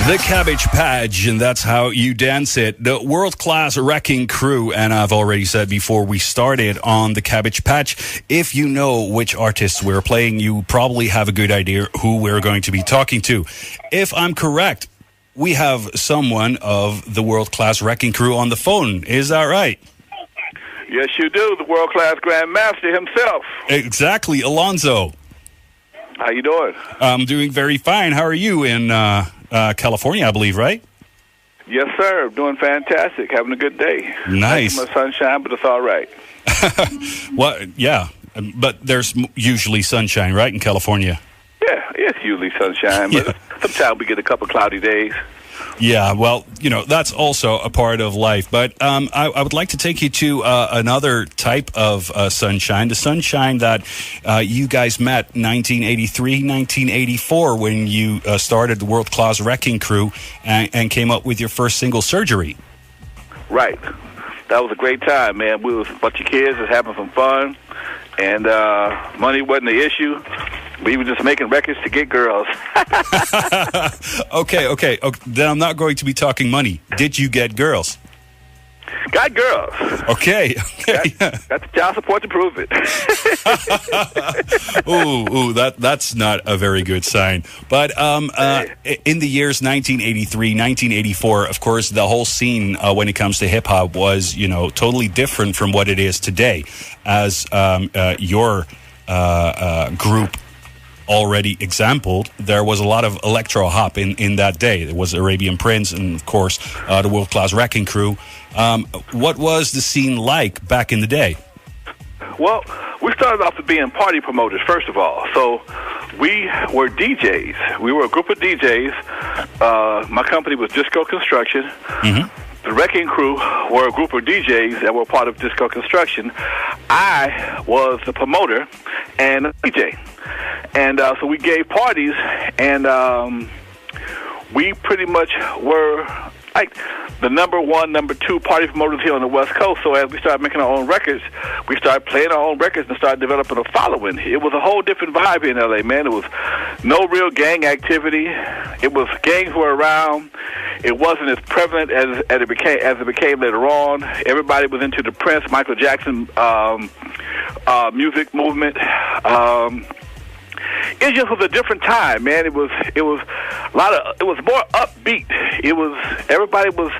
The Cabbage Patch, and that's how you dance it. The World Class Wreckin Cru, and I've already said before we started on the Cabbage Patch, if you know which artists we're playing, you probably have a good idea who we're going to be talking to. If I'm correct, we have someone of the World Class Wreckin Cru on the phone. Is that right? Yes, you do. The World Class Grandmaster himself. Exactly, Alonzo. How you doing? I'm doing very fine. How are you in California, I believe, right? Yes, sir. Doing fantastic. Having a good day. Nice. Not too much sunshine, but it's all right. Well, yeah, but there's usually sunshine, right, in California? Yeah, it's usually sunshine, but sometimes we get a couple cloudy days. Yeah, well, you know, that's also a part of life. But I would like to take you to another type of sunshine, the sunshine that you guys met 1983, 1984, when you started the World Class Wreckin Cru and came up with your first single, Surgery. Right. That was a great time, man. We was a bunch of kids just having some fun, and money wasn't the issue. We were just making records to get girls. Okay. Then I'm not going to be talking money. Did you get girls? Got girls. Okay. Got the child support to prove it. Ooh, that's not a very good sign. But in the years 1983, 1984, of course, the whole scene when it comes to hip hop was, you know, totally different from what it is today. As your group already exampled, there was a lot of electro hop in that day. There was Arabian Prince and, of course, the World Class Wreckin Cru. What was the scene like back in the day? Well, we started off as being party promoters, first of all. So we were DJs. We were a group of DJs. My company was Disco Construction. Mm-hmm. The Wreckin Cru were a group of DJs that were part of Disco Construction. I was the promoter and a DJ. And so we gave parties, and we pretty much were like the number one, number two party promoters here on the West Coast. So as we started making our own records, we started playing our own records and started developing a following. It was a whole different vibe in L.A., man. It was no real gang activity. It was gangs were around. It wasn't as prevalent as it became later on. Everybody was into the Prince, Michael Jackson music movement. It just was a different time, man. It was a lot of. It was more upbeat. Everybody was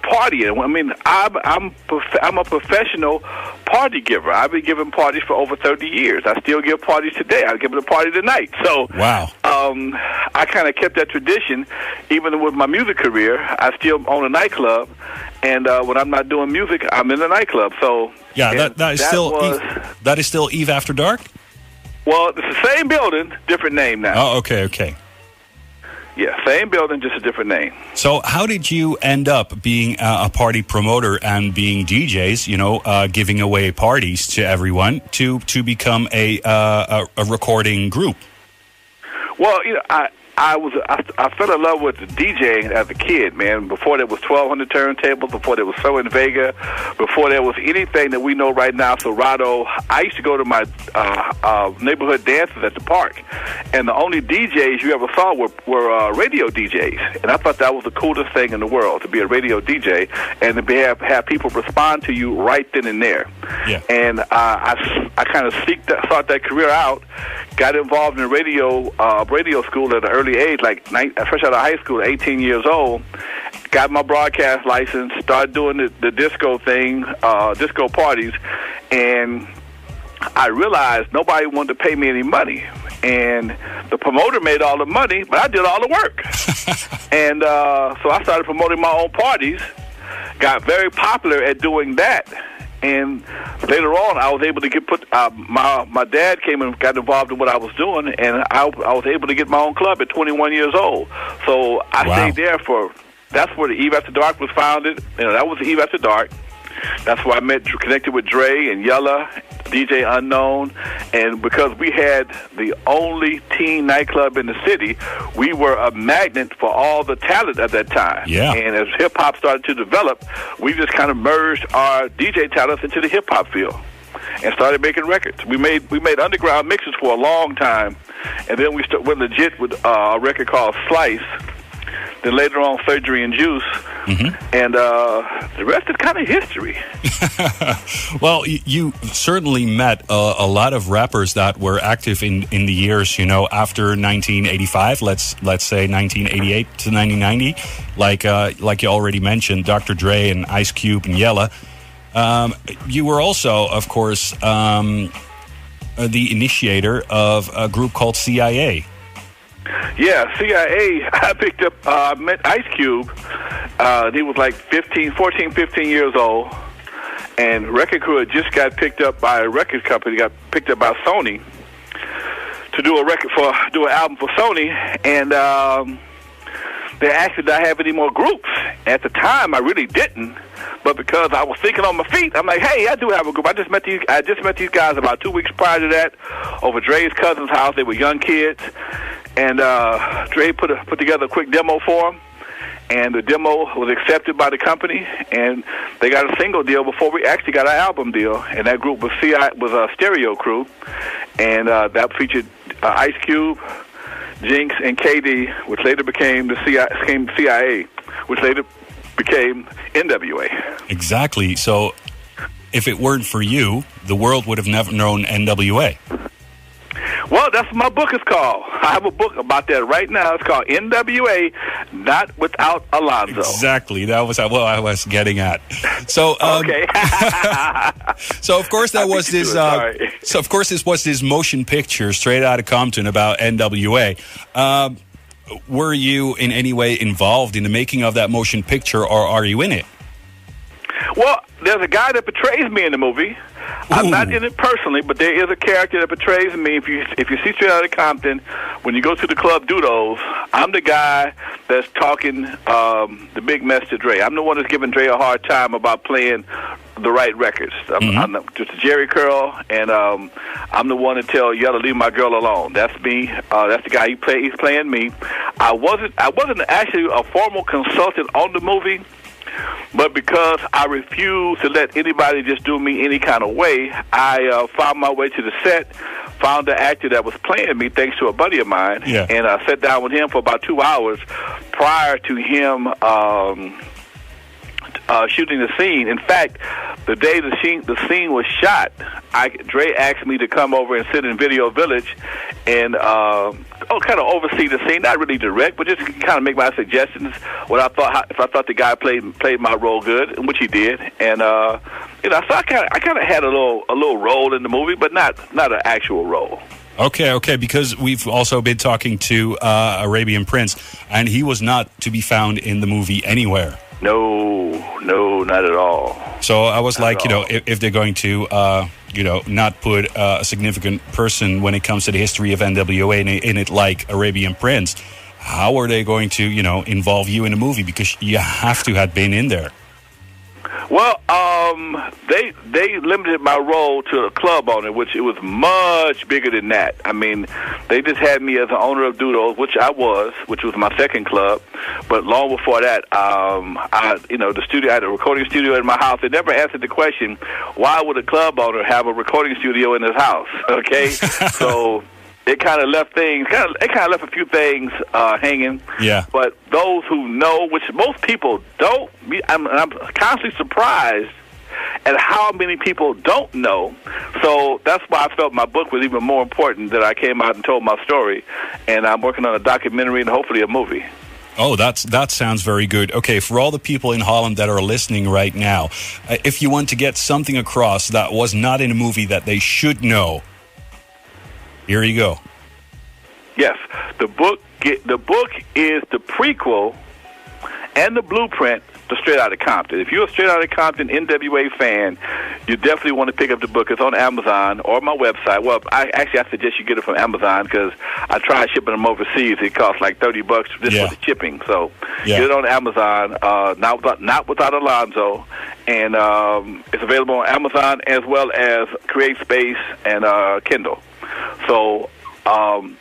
partying. I mean, I'm a professional party giver. I've been giving parties for over 30 years. I still give parties today. I'll give a party tonight. So wow. I kind of kept that tradition, even with my music career. I still own a nightclub, and when I'm not doing music, I'm in the nightclub. So yeah, that is still Eve After Dark. Well, it's the same building, different name now. Oh, okay. Yeah, same building, just a different name. So how did you end up being a party promoter and being DJs, you know, giving away parties to everyone to become a recording group? Well, you know, I fell in love with the DJing as a kid, man. Before there was 1,200 turntables, before there was So in Vega, before there was anything that we know right now, Serato, I used to go to my neighborhood dances at the park, and the only DJs you ever saw were radio DJs, and I thought that was the coolest thing in the world, to be a radio DJ and to have people respond to you right then and there. Yeah. And I kind of sought that career out, got involved in radio school at an early age, like fresh out of high school, 18 years old, got my broadcast license, started doing the disco thing, disco parties, and I realized nobody wanted to pay me any money. And the promoter made all the money, but I did all the work. And so I started promoting my own parties, got very popular at doing that. And later on, I was able to my dad came and got involved in what I was doing, and I was able to get my own club at 21 years old. So I stayed there that's where the Eve After Dark was founded. You know, that was the Eve After Dark. That's where I connected with Dre and Yella, DJ Unknown, and because we had the only teen nightclub in the city, we were a magnet for all the talent at that time. Yeah. And as hip-hop started to develop, we just kind of merged our DJ talents into the hip-hop field and started making records. We made underground mixes for a long time, and then we went legit with a record called Slice. then later on surgery and juice, and the rest is kind of history. Well, you certainly met a lot of rappers that were active in the years, after 1985. Let's say 1988 to 1990, like you already mentioned, Dr. Dre and Ice Cube and Yella. You were also, of course, the initiator of a group called CIA. Yeah, CIA. I picked up, met Ice Cube. He was like 15 years old. And Wreckin Cru had just got picked up by a record company, got picked up by Sony to do an album for Sony. And they asked me, did I have any more groups? At the time, I really didn't. But because I was thinking on my feet, I'm like, hey, I do have a group. I just met these guys about 2 weeks prior to that over Dre's cousin's house. They were young kids. And Dre put together a quick demo for them. And the demo was accepted by the company, and they got a single deal before we actually got an album deal. And that group was a Stereo Crew, and that featured Ice Cube, Jinx, and KD, which later became the CIA, which later became N.W.A. Exactly. So, if it weren't for you, the world would have never known N.W.A. Well, that's what my book is called. I have a book about that right now. It's called N.W.A. Not Without Alonzo. Exactly. That was what I was getting at. So, okay. So of course there was this. So of course this was this motion picture straight out of Compton about N.W.A. Were you in any way involved in the making of that motion picture, or are you in it? Well, there's a guy that portrays me in the movie. I'm not in it personally, but there is a character that portrays me. If you see Straight Outta Compton, when you go to the club Doodles, I'm the guy that's talking the big mess to Dre. I'm the one that's giving Dre a hard time about playing the right records. I'm just a Jerry Curl, and I'm the one to tell Yella, leave my girl alone. That's me. That's the guy he's playing me. I wasn't actually a formal consultant on the movie. But because I refused to let anybody just do me any kind of way, I found my way to the set, found the actor that was playing me, thanks to a buddy of mine, and I sat down with him for about 2 hours prior to him shooting the scene. In fact, the day the scene was shot, Dre asked me to come over and sit in Video Village and kind of oversee the scene, not really direct, but just kind of make my suggestions. What I thought, if I thought the guy played my role good, which he did, and so I kind of had a little role in the movie, but not an actual role. Okay, because we've also been talking to Arabian Prince, and he was not to be found in the movie anywhere. No, not at all. So I was like, if they're going to, not put a significant person when it comes to the history of N.W.A. in it like Arabian Prince, how are they going to, involve you in the movie? Because you have to have been in there. Well, they limited my role to a club owner, which it was much bigger than that. I mean, they just had me as an owner of Doodles, which was my second club. But long before that, the studio, I had a recording studio in my house. They never answered the question, why would a club owner have a recording studio in his house? Okay, so. It kind of left a few things hanging. Yeah. But those who know, which most people don't, I'm constantly surprised at how many people don't know. So that's why I felt my book was even more important, that I came out and told my story. And I'm working on a documentary and hopefully a movie. Oh, that sounds very good. Okay, for all the people in Holland that are listening right now, if you want to get something across that was not in a movie that they should know, here you go. Yes, the book is the prequel and the blueprint to Straight Outta Compton. If you're a Straight Outta Compton N.W.A. fan, you definitely want to pick up the book. It's on Amazon or my website. Well, I suggest you get it from Amazon because I tried shipping them overseas. It costs like $30 just for the shipping. So get it on Amazon. Not without Alonzo, and it's available on Amazon as well as Create Space and Kindle. So.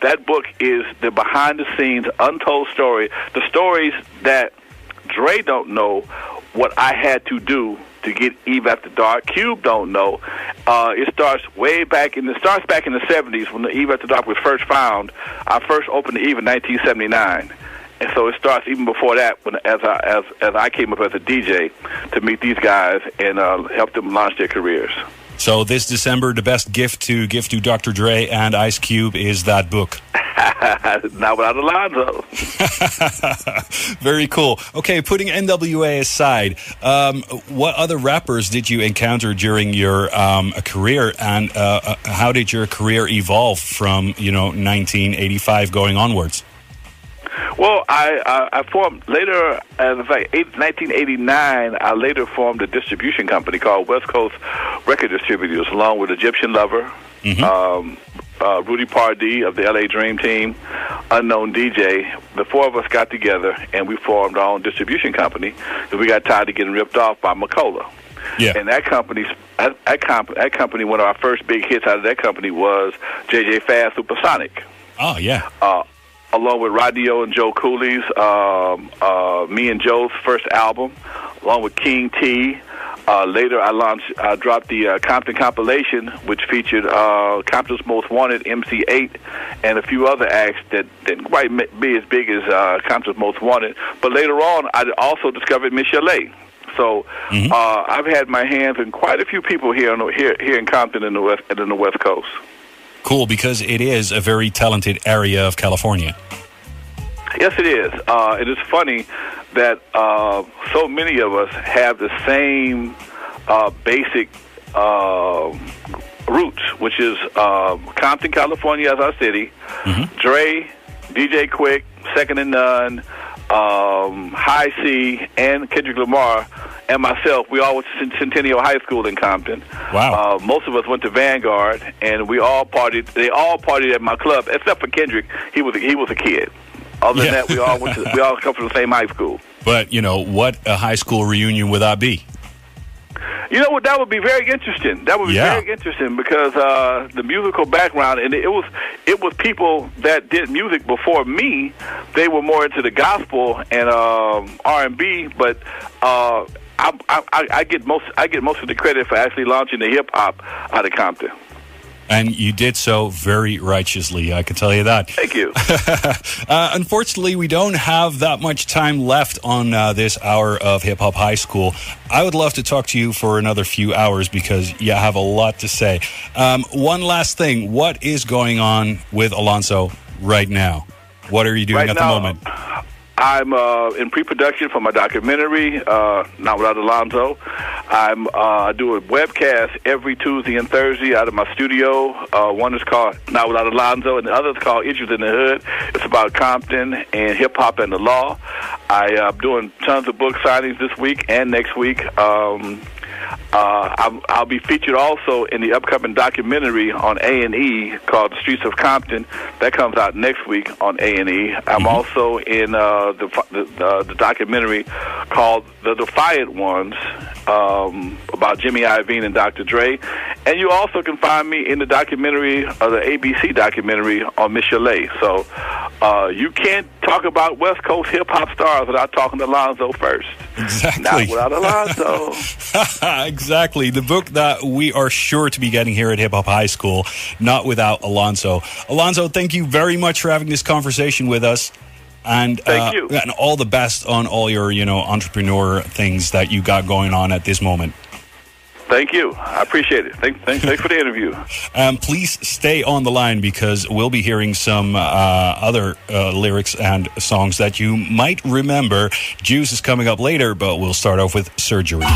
That book is the behind-the-scenes, untold story, the stories that Dre don't know what I had to do to get Eve After Dark. Cube don't know. It starts back in the 70s when the Eve After Dark was first found. I first opened the Eve in 1979. And so it starts even before that, as I came up as a DJ to meet these guys and help them launch their careers. So this December, the best gift to give to Dr. Dre and Ice Cube is that book. Not without Alonzo. Very cool. Okay, putting N.W.A aside, what other rappers did you encounter during your career, and how did your career evolve from 1985 going onwards? Well, I formed later, in fact, 1989, I later formed a distribution company called West Coast Record Distributors, along with Egyptian Lover, Rudy Pardee of the LA Dream Team, Unknown DJ. The four of us got together and we formed our own distribution company because we got tired of getting ripped off by Macola. Yeah. And that company, one of our first big hits out of that company was JJ Fast Supersonic. Oh, yeah. Along with Rodney O and Joe Cooley's, me and Joe's first album, along with King T. Later, I dropped the Compton compilation, which featured Compton's Most Wanted, MC8, and a few other acts that didn't quite be as big as Compton's Most Wanted. But later on, I also discovered Miss Chalet. So I've had my hands in quite a few people here in Compton and in the West Coast. Cool, because it is a very talented area of California. Yes, it is. It is funny that so many of us have the same basic roots, which is Compton, California as our city, Dre, DJ Quick, Second and None, High C, and Kendrick Lamar, and myself. We all went to Centennial High School in Compton. Wow. Most of us went to Vanguard, and we all partied. They all partied at my club, except for Kendrick. He was a kid. Other than that, we all come from the same high school. But what a high school reunion would that be? You know what? That would be very interesting. That would be very interesting because the musical background, and it was people that did music before me. They were more into the gospel and R&B, but I get most of the credit for actually launching the hip hop out of Compton. And you did so very righteously, I can tell you that. Thank you. Unfortunately, we don't have that much time left on this hour of Hip Hop High School. I would love to talk to you for another few hours because you have a lot to say. One last thing. What is going on with Alonzo right now? What are you doing at the moment? I'm in pre-production for my documentary, Not Without Alonzo. I do a webcast every Tuesday and Thursday out of my studio. One is called Not Without Alonzo, and the other is called Issues in the Hood. It's about Compton and hip-hop and the law. I'm doing tons of book signings this week and next week. I'll be featured also in the upcoming documentary on A&E called The Streets of Compton. That comes out next week on A&E. I'm also in the documentary called The Defiant Ones about Jimmy Iovine and Dr. Dre. And you also can find me in the documentary, the ABC documentary on Miss Chalet. So you can't talk about West Coast hip-hop stars without talking to Alonzo first. Exactly. Not without Alonzo. Exactly. The book that we are sure to be getting here at Hip Hop High School, Not Without Alonzo. Alonzo, thank you very much for having this conversation with us. And thank you. And all the best on all your, entrepreneur things that you got going on at this moment. Thank you. I appreciate it. Thanks for the interview. Please stay on the line because we'll be hearing some other lyrics and songs that you might remember. Juice is coming up later, but we'll start off with Surgery.